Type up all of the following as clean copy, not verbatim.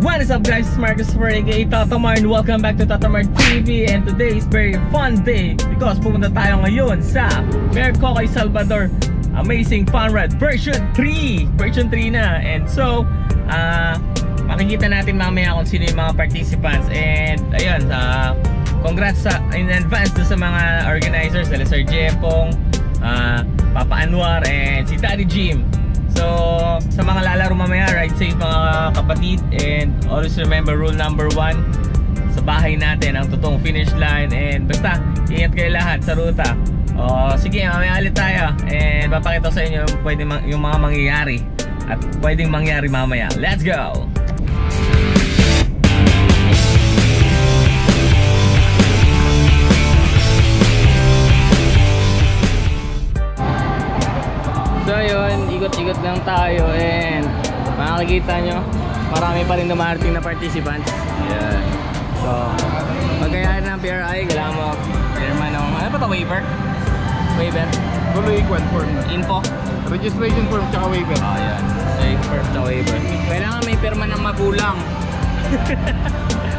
What is up guys, it's Marcus for aka Tatamar and welcome back to Tatamar TV. And today is very fun day because pupunta tayo ngayon sa Mercocoy Salvador Amazing Fun Ride version 3 na. And so makikita natin mamaya kung sino yung mga participants. And ayun, congrats in advance sa mga organizers, Sir Jepong, Papa Anwar and si Daddy Jim. So, sa mga lalaro mamaya, ride safe mga kapatid. And always remember rule number 1. Sa bahay natin, ang totoong finish line. And basta, ingat kayo lahat sa ruta. Sige, mamaya ulit tayo. And papakita sa inyo yung mga mangyayari. At pwedeng mangyari mamaya. Let's go! So yun, ikot-ikot lang tayo and makikita nyo, marami pa rin dumarating na participants. Yan. So, pagkayaan ng PRI, kailangan mo firma ng, ano pa ito, waiver? Waiver? Tuloy equal form. Info? Registration form tsaka waiver. Yan. First waiver. Kailangan may firma ng magulang.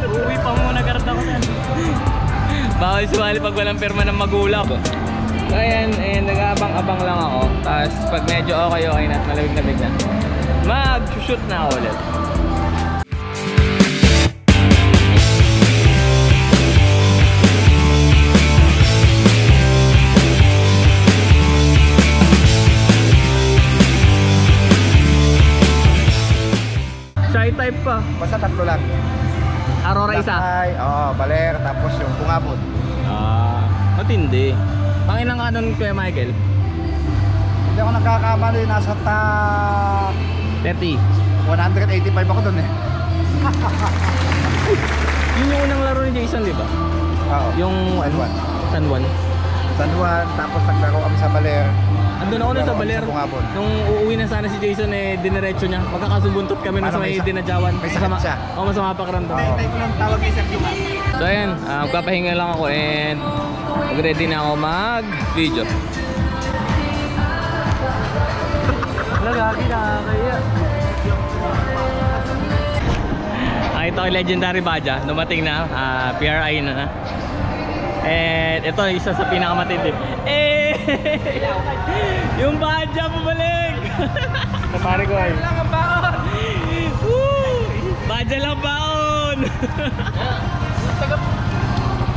Uwi pa muna karta ko yan. Bawal sumali pag walang firma ng magulang. So ayan, and nag-abang-abang lang ako. Tapos pag medyo okay na at malamig na, mag-shoot na ako ulit. Shy type pa. Basta tatlo lang. Aurora isa. Baler, tapos yung Bungabon. Matindi. Pangilang ka nun, Kuya Michael? Hindi ako nagkakamali, nasa 30. 185 ako dun eh. Yun yung unang laro ni Jason, di ba? Oo. Yung San Juan. San Juan, tapos naglaro kami sa Baler. Andun ako nun sa Baler. Nung uuwi na sana si Jason, diniretso niya. Magkakasumbuntot kami nun sa may dinadyawan. May sakit siya. Masama pa karamdam. Tayo ko lang tawag kay Sir Juma. So ayan, magpapahinga lang ako and mag-ready na ako mag-video. Lagaki na kaya. Ito ay Legendary Baja, dumating na, PRI na. And ito isa sa pinakamatindi. Yung Baja pabalik. Pare ko ay. Lang baon. Baja lang baon.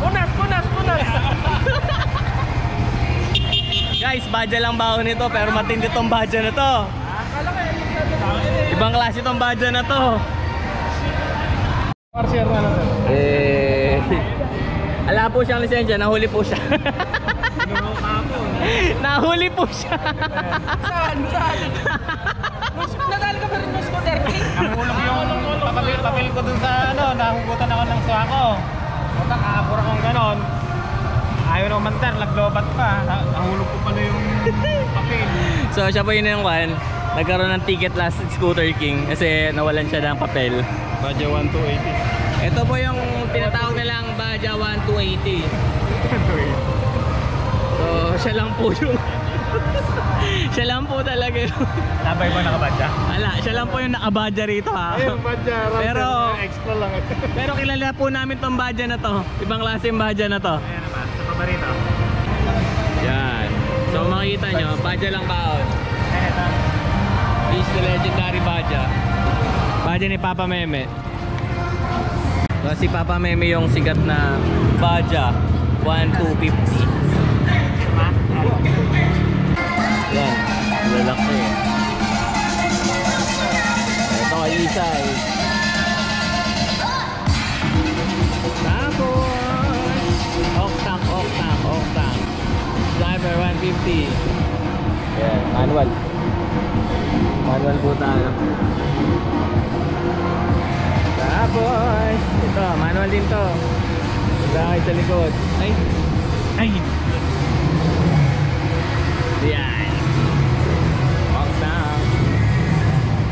Punas. Guys, Baja lang baon nito pero matindi tong Baja na to. Ibang klase tong Baja na to. Share na lang. Ala po siyang lisensya, nahuli po siya. Nahuli po siya. Saan? Nadali ka pa rin mo scooter. Nahulog yung papel ko dun sa nahugutan ako ng suha ko. Nakakapura kong ganon. Ayaw na umantar, naglobat pa. Nahulog ko pala yung papel. So siya po yun yung nagkaroon ng ticket last Scooter King kasi nawalan siya ng papel. Baja 1280. Ito po yung tinatawag nilang Baja 1280. So siya lang po yung siya lang po talaga yung Sabay ba nakabadya? Ala, siya lang po yung nakabadya rito ha. Ayun, badya. Extra lang. Pero kilala po namin tong Baja na to. Ibang klase yung Baja na to. Ayan naman, sa paborito. Yan. So makikita nyo, Baja lang baon. This is the Legendary Baja. Baja ni Papa Meme. So si Papa Meme yung sigat na Baja 1250. Yan, lalaki eh. Ito ay isa eh. Tapos Oak-Tank Driver 150. Yan, manual po tayo. Tapos ito, manual din to. Dahil sa likod. Ay! Yan. Oak-Tank.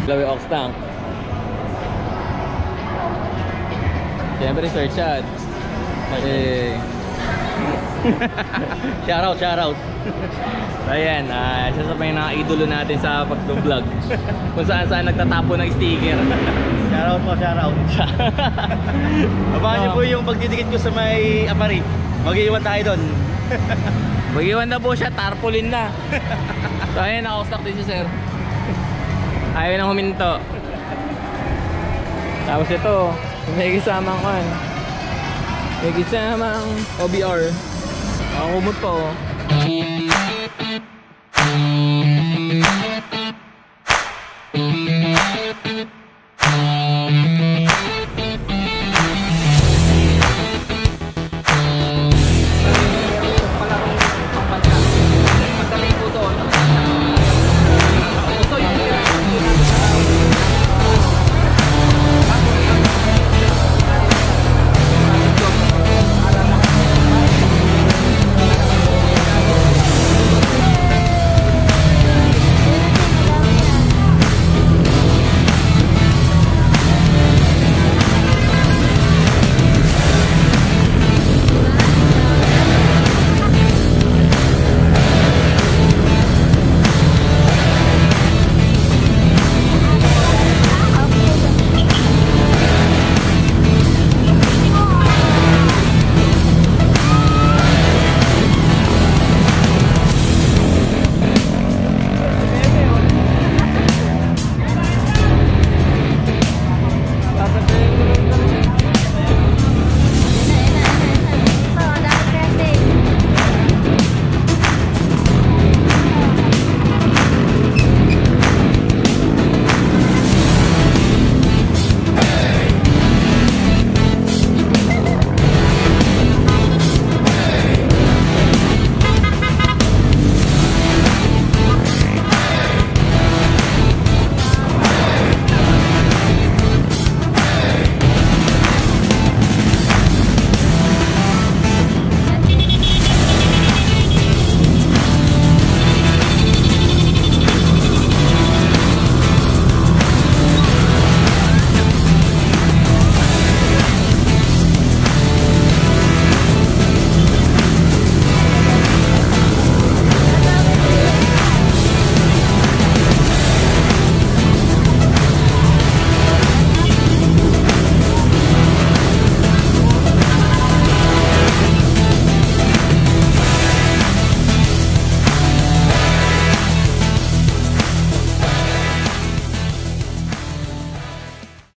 Lawi Oak-Tank. Siyempre Sir Chad. Shoutout. So ayan, isa sa mga idolo natin sa pag-vlog. Kung saan nagtatapo ng sticker. Shoutout po, shoutout. Abangan niyo po yung pagdidikit ko sa may apari. Mag-iwan tayo doon. Mag-iwan na po siya, tarpaulin na. So ayun, naka-stock din si sir. Ayaw nang huminto. Tapos ito, may kasamang kan. May kasamang OBR. Ang kumot po.